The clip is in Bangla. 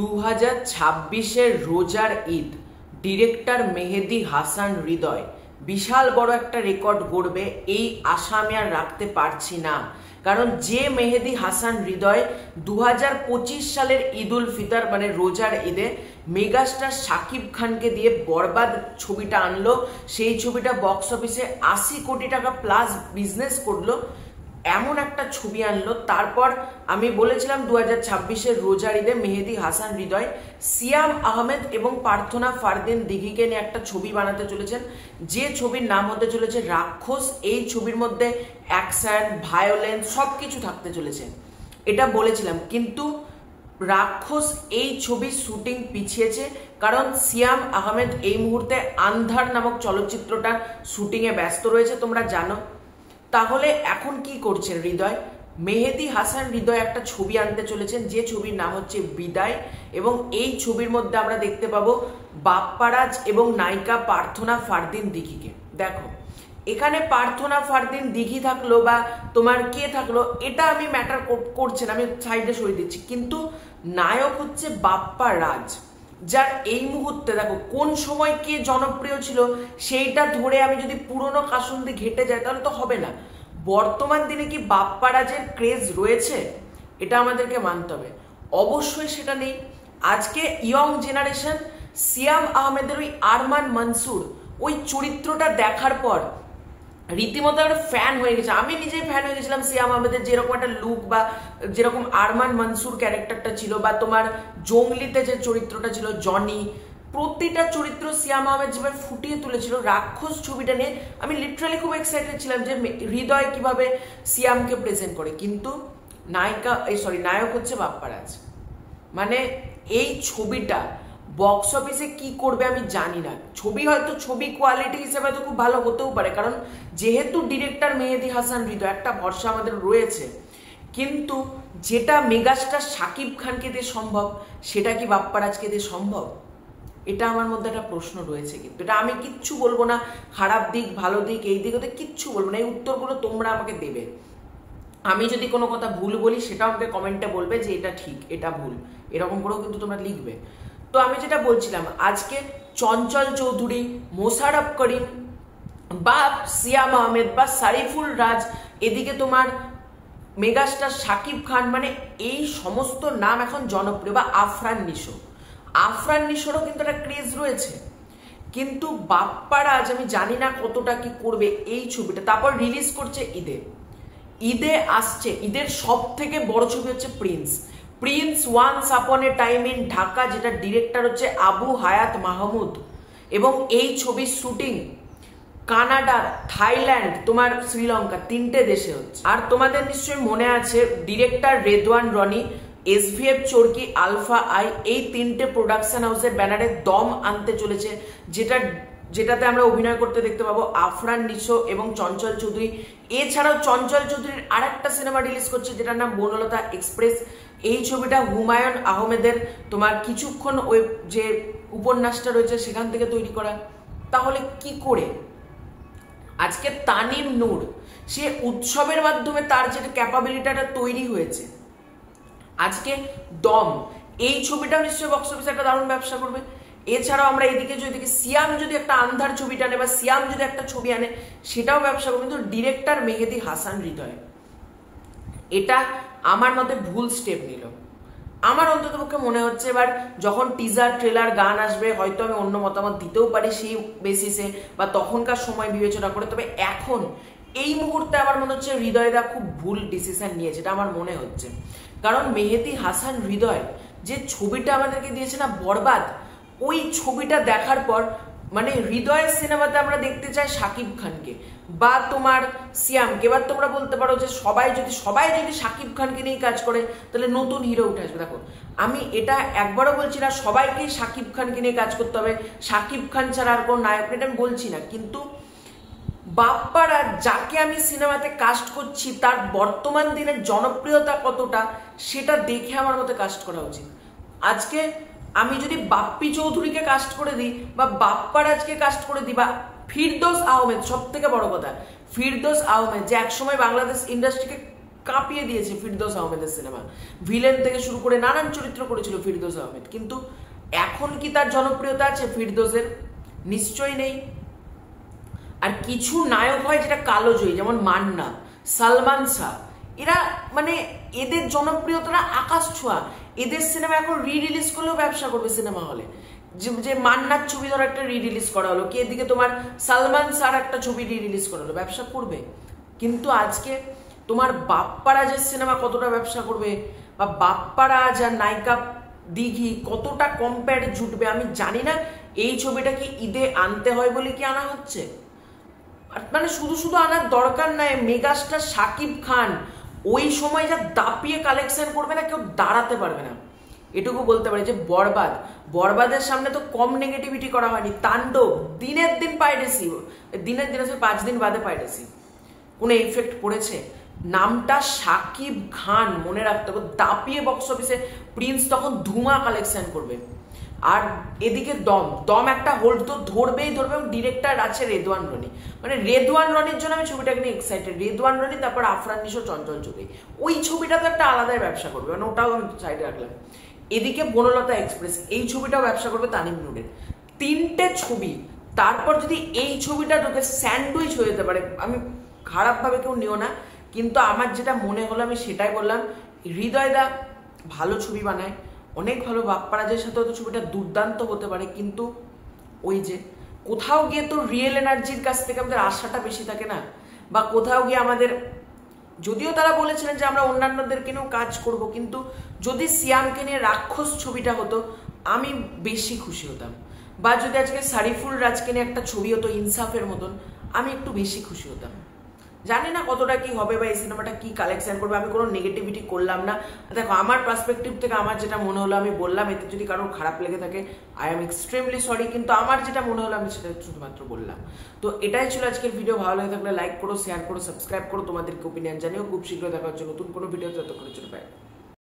2026-এর রোজার ঈদ ডিরেক্টর মেহেদী হাসান হৃদয় বিশাল বড় একটা রেকর্ড গড়বে, এই আশা আমি আর রাখতে পারছি না। কারণ যে মেহেদী হাসান হৃদয় 2025 সালের ঈদ উল ফিতর মানে রোজার ঈদে মেগাস্টার শাকিব খানকে দিয়ে বরবাদ ছবিটা আনলো, সেই ছবিটা বক্স অফিসে 80 কোটি টাকা প্লাস বিজনেস করলো, এমন একটা ছবি আনলো। তারপর আমি বলেছিলাম 2026-এর রোজার ঈদে মেহেদী হাসান হৃদয় সিয়াম আহমেদ এবং প্রার্থনা ফারদিন দিঘিকে নিয়ে একটা ছবি বানাতে চলেছেন, যে ছবির নাম হতে চলেছে রাক্ষস। এই ছবির মধ্যে অ্যাকশন, ভায়োলেন্স সবকিছু থাকতে চলেছে, এটা বলেছিলাম। কিন্তু রাক্ষস এই ছবির শুটিং পিছিয়েছে, কারণ সিয়াম আহমেদ এই মুহূর্তে আন্ধার নামক চলচ্চিত্রটার শুটিংয়ে ব্যস্ত রয়েছে, তোমরা জানো। তাহলে এখন কি করছেন হৃদয়? মেহেদী হাসান হৃদয় একটা ছবি আনতে চলেছেন, যে ছবির নাম হচ্ছে বিদায়, এবং এই ছবির মধ্যে আমরা দেখতে পাবো বাপ্পারাজ এবং নায়িকা প্রার্থনা ফারদিন দিঘিকে। দেখো, এখানে প্রার্থনা ফারদিন দিঘি থাকলো বা তোমার কে থাকলো এটা আমি ম্যাটার করছে না, আমি সাইডে সরিয়ে দিচ্ছি। কিন্তু নায়ক হচ্ছে বাপ্পারাজ, যার এই মুহূর্তে দেখো কোন সময় কে জনপ্রিয় ছিল সেইটা ধরে আমি যদি পুরনো কাসুন্দি ঘেটে যায় তাহলে তো হবে না। বর্তমান দিনে কি বাপ্পারাজের ক্রেজ রয়েছে? এটা আমাদেরকে মানতে হবে। অবশ্যই সেটা নেই। আজকে ইয়ং জেনারেশন সিয়াম আহমেদের ওই আরমান মনসুর ওই চরিত্রটা দেখার পর রীতিমতো একটা ফ্যান হয়ে গেছে। আমি নিজেই ফ্যান হয়ে গেছিলাম সিয়াম আহমেদের, যেরকম একটা লুক বা যেরকম আরমান মনসুর ক্যারেক্টারটা ছিল, বা তোমার জঙ্গলিতে যে চরিত্রটা ছিল জনি, প্রতিটা চরিত্র সিয়াম আহমেদ যেভাবে ফুটিয়ে তুলেছিল রাক্ষস ছবিটা নিয়ে, আমি লিটারালি খুব এক্সাইটেড ছিলাম যে হৃদয় কিভাবে সিয়ামকে প্রেজেন্ট করে। কিন্তু নায়ক হচ্ছে বাপ্পারাজ। মানে এই ছবিটা বক্স অফিসে কি করবে আমি জানি না। ছবি হয়তো ছবি কোয়ালিটি হিসেবে তো খুব ভালো হতেও পারে, কারণ যেহেতু ডিরেক্টর মেহেদী হাসান হৃদয়, একটা ভরসা আমাদের রয়েছে। কিন্তু যেটা মেগাস্টার শাকিব খানকে দিয়ে সম্ভব সেটা কি বাপ্পারাজকে দিয়ে সম্ভব? এটা আমার মধ্যে একটা প্রশ্ন রয়েছে। কিন্তু এটা আমি কিচ্ছু বলবো না, খারাপ দিক ভালো দিক এই দিক ওতে কিচ্ছু বলবো না, এই উত্তরগুলো তোমরা আমাকে দেবে। আমি যদি কোনো কথা ভুল বলি সেটাও আমাকে কমেন্টে বলবে যে এটা ঠিক এটা ভুল, এরকম করেও কিন্তু তোমরা লিখবে। তো আমি যেটা বলছিলাম, আজকে চঞ্চল চৌধুরী, মোশাররফ করিম বা সিয়াম আহমেদ বা সারিফুল রাজ, এদিকে তোমার মেগাস্টার শাকিব খান, মানে এই সমস্ত নাম এখন জনপ্রিয়, বা আফরান নিশোরও কিন্তু একটা ক্রেজ রয়েছে। কিন্তু বাপ্পারাজ আমি জানি না কতটা কি করবে এই ছবিটা। তারপর রিলিজ করছে ঈদে আসছে, ঈদের সব থেকে বড় ছবি হচ্ছে Prince once upon A time in Dhaka, যেটা ডিরেক্টর হচ্ছে আবু হায়াত মাহমুদ, এবং এই ছবির শুটিং কানাডা, থাইল্যান্ড, তোমার শ্রীলঙ্কা, 3টে দেশে হচ্ছে। আর তোমাদের নিশ্চয়ই মনে আছে director Redwan Rony, SVF Chorki, Alpha I, এই 3টে প্রোডাকশন হাউসের ব্যানারে দম আনতে চলেছে, যেটাতে আমরা অভিনয় করতে দেখতে পাবো আফরান নিশো এবং চঞ্চল চৌধুরী। এছাড়াও চঞ্চল চৌধুরীর আরেকটা সিনেমা রিলিজ করছে যেটার নাম বনলতা এক্সপ্রেস। এই ছবিটা হুমায়ুন আহমেদের তোমার কিছুক্ষণ ওই যে উপন্যাসটা রয়েছে সেখান থেকে তৈরি করা। তাহলে কি করে আজকে তানিম নূর সে উৎসবের মাধ্যমে তার যে ক্যাপাবিলিটিটা তৈরি হয়েছে, আজকে দম এই ছবিটাও নিশ্চয়ই বক্স অফিসে একটা দারুণ ব্যবসা করবে। এছাড়াও আমরা এদিকে সিয়াম যদি একটা আন্ধার ছবিটা আনে বা সিয়াম যদি একটা ছবি আনে সেটাও ব্যবসা করবে। কিন্তু ডিরেক্টর মেহেদী হাসান হৃদয় এটা আমার মতে ভুল স্টেপ নিল। আমার অন্তত পক্ষে মনে হচ্ছে এবার যখন টিজার ট্রেলার গান আসবে হয়তো আমি অন্য মতামত দিতেও পারি সেই বেসিসে, বা তখনকার সময় বিবেচনা করে। তবে এখন এই মুহূর্তে আমার মনে হচ্ছে হৃদয়দা খুব ভুল ডিসিশন নিয়েছে, এটা আমার মনে হচ্ছে। কারণ মেহেদী হাসান হৃদয় যে ছবিটা আমাদেরকে দিয়েছে না বরবাদ, ওই ছবিটা দেখার পর মানে হৃদয়ের সিনেমাতে আমরা দেখতে চাই শাকিব খানকে বা তোমার সিয়ামকে। এবার তোমরা বলতে পারো যে সবাই যদি শাকিব খানকে নিয়ে কাজ করে তাহলে নতুন হিরো উঠে আসবে। দেখো, আমি এটা একবারও বলছি না সবাইকেই শাকিব খানকে নিয়ে কাজ করতে হবে, শাকিব খান ছাড়া আর কোনো নায়ক এটা আমি বলছি না। কিন্তু বাপ্পারাজ যাকে আমি সিনেমাতে কাস্ট করছি তার বর্তমান দিনের জনপ্রিয়তা কতটা সেটা দেখে আমার মতে কাস্ট করা উচিত। আজকে আমি যদি বাপ্পি চৌধুরীকে কাস্ট করে দিই বা বাপ্পারাজকে কাস্ট করে দিই বা ফিরদৌস আহমেদ, সব থেকে বড় কথা ফিরদৌস আহমেদ যে একসময় বাংলাদেশ ইন্ডাস্ট্রিকে কাঁপিয়ে দিয়েছে ফিরদৌস আহমেদের সিনেমা, ভিলেন থেকে শুরু করে নানান চরিত্র করেছিল ফিরদৌস আহমেদ। কিন্তু এখন কি তার জনপ্রিয়তা আছে ফিরদৌসের? নিশ্চয়ই নেই। আর কিছু নায়ক হয় যেটা কালোজয়ী, যেমন মান্না, সালমান শাহ, এরা মানে এদের জনপ্রিয়তা আকাশ ছোঁয়া। এদের সিনেমা এখন রিলিজ করলেও ব্যবসা করবে সিনেমা হলে। যে মান্নার ছবি ধর একটা রিলিজ করা হলো, কি এদিকে তোমার সালমান শাহর একটা ছবি রিলিজ করা হলো, ব্যবসা করবে। কিন্তু আজকে তোমার বাপ্পারা যে সিনেমা কতটা ব্যবসা করবে, বা বাপ্পারা যা নায়িকা দিঘি কতটা কম্পেয়ার জুটবে আমি জানি না। এই ছবিটা কি ঈদে আনতে হয় বলে কি আনা হচ্ছে? মানে শুধু শুধু আনার দরকার নাই। মেগাস্টার শাকিব খান ওই সময় যা দাপিয়ে কালেকশন করবে না, কেউ দাঁড়াতে পারবে না। এটুকু বলতে পারি যে বরবাদের সামনে তো কম নেগেটিভিটি করা হয়নি। তাণ্ডব দিনের দিন পাইরেসি, দিনের দিন 5 দিন বাদে পাইরেসি, কোনো এফেক্ট পড়েছে? নামটা শাকিব খান, মনে রাখতে হবে। দাপিয়ে বক্স অফিসে প্রিন্স তখন ধুমা কালেকশন করবে। আর এদিকে দম একটা হোল্ড তো ধরবেই ধরবে। এবং ডিরেক্টর আছে রেদওয়ান রনি, মানে রেদওয়ান রনির জন্য আমি ছবিটাকে নিয়ে এক্সাইটেড। রেদওয়ান রনি, তারপর আফরান নিশো, চঞ্চল চৌধুরী, ওই ছবিটা তো একটা আলাদাই ব্যবসা করবে, মানে ওটাও আমি সাইডে রাখলাম। এদিকে বনলতা এক্সপ্রেস, এই ছবিটাও ব্যবসা করবে তানিম নুরের। 3টে ছবি, তারপর যদি এই ছবিটা ঢুকে স্যান্ডউইচ হয়ে যেতে পারে। আমি খারাপভাবে কেউ নিও না, কিন্তু আমার যেটা মনে হলো আমি সেটাই বললাম। হৃদয়দা ভালো ছবি বানায়, অনেক ভালো। বাপ্পারাজের সাথে হয়তো ছবিটা দুর্দান্ত হতে পারে, কিন্তু ওই যে কোথাও গিয়ে তো রিয়েল এনার্জির কাছ থেকে আমাদের আশাটা বেশি থাকে না। বা কোথাও গিয়ে আমাদের, যদিও তারা বলেছিলেন যে আমরা অন্যান্যদেরকে নিয়েও কাজ করব, কিন্তু যদি সিয়ামকে নিয়ে রাক্ষস ছবিটা হতো আমি বেশি খুশি হতাম। বা যদি আজকে সারিফুল রাজকে নিয়ে একটা ছবি হতো ইনসাফের মতন, আমি একটু বেশি খুশি হতাম। জানি না কতটা কি হবে বা এই সিনেমাটা কি কালেকশন করবে। আমি কোনো নেগেটিভিটি করলাম না। দেখো, আমার পার্সপেক্টিভ থেকে আমার যেটা মনে হলো আমি বললাম। এতে যদি কারোর খারাপ লেগে থাকে আই এম এক্সট্রিমলি সরি, কিন্তু আমার যেটা মনে হলো আমি সেটা শুধুমাত্র বললাম। তো এটাই ছিল আজকের ভিডিও। ভালো লাগে থাকলে লাইক করো, শেয়ার করো, সাবস্ক্রাইব করো, তোমাদেরকে ওপিনিয়ন জানিও। খুব শীঘ্রই দেখা হচ্ছে নতুন কোনো ভিডিও, ততক্ষণের জন্য বাই।